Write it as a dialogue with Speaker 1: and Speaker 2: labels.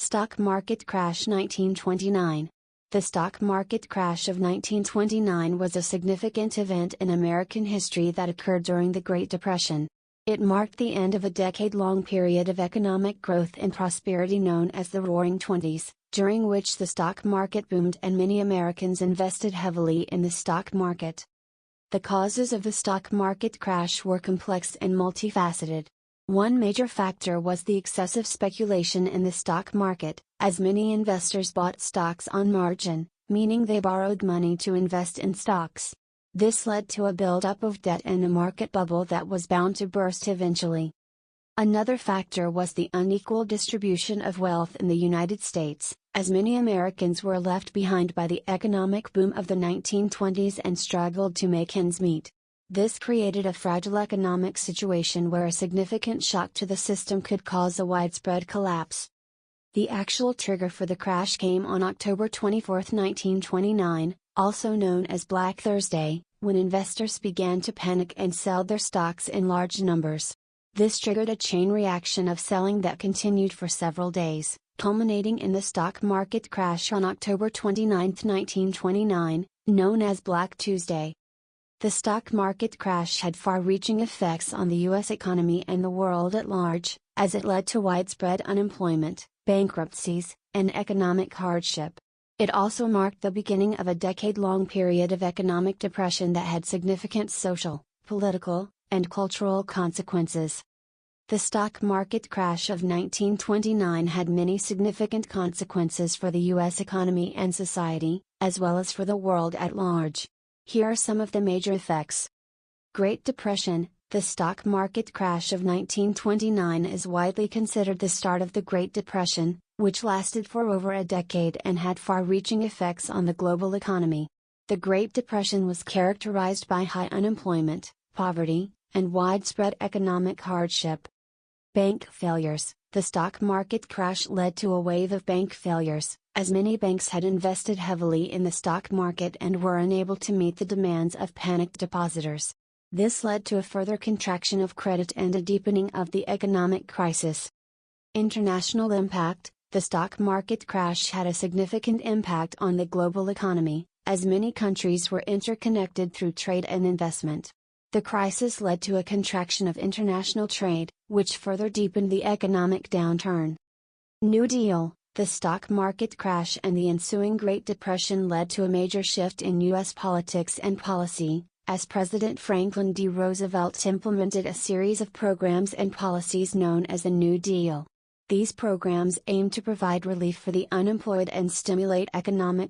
Speaker 1: Stock market crash 1929. The stock market crash of 1929 was a significant event in American history that occurred during the Great Depression. It marked the end of a decade-long period of economic growth and prosperity known as the Roaring Twenties, during which the stock market boomed and many Americans invested heavily in the stock market. The causes of the stock market crash were complex and multifaceted. One major factor was the excessive speculation in the stock market, as many investors bought stocks on margin, meaning they borrowed money to invest in stocks. This led to a buildup of debt and a market bubble that was bound to burst eventually. Another factor was the unequal distribution of wealth in the United States, as many Americans were left behind by the economic boom of the 1920s and struggled to make ends meet. This created a fragile economic situation where a significant shock to the system could cause a widespread collapse. The actual trigger for the crash came on October 24, 1929, also known as Black Thursday, when investors began to panic and sell their stocks in large numbers. This triggered a chain reaction of selling that continued for several days, culminating in the stock market crash on October 29, 1929, known as Black Tuesday. The stock market crash had far-reaching effects on the U.S. economy and the world at large, as it led to widespread unemployment, bankruptcies, and economic hardship. It also marked the beginning of a decade-long period of economic depression that had significant social, political, and cultural consequences. The stock market crash of 1929 had many significant consequences for the U.S. economy and society, as well as for the world at large. Here are some of the major effects. Great Depression. The stock market crash of 1929 is widely considered the start of the Great Depression, which lasted for over a decade and had far-reaching effects on the global economy. The Great Depression was characterized by high unemployment, poverty, and widespread economic hardship. Bank failures. The stock market crash led to a wave of bank failures, as many banks had invested heavily in the stock market and were unable to meet the demands of panicked depositors. This led to a further contraction of credit and a deepening of the economic crisis. International impact. The stock market crash had a significant impact on the global economy, as many countries were interconnected through trade and investment. The crisis led to a contraction of international trade, which further deepened the economic downturn. New Deal. The stock market crash and the ensuing Great Depression led to a major shift in U.S. politics and policy, as President Franklin D. Roosevelt implemented a series of programs and policies known as the New Deal. These programs aimed to provide relief for the unemployed and stimulate economic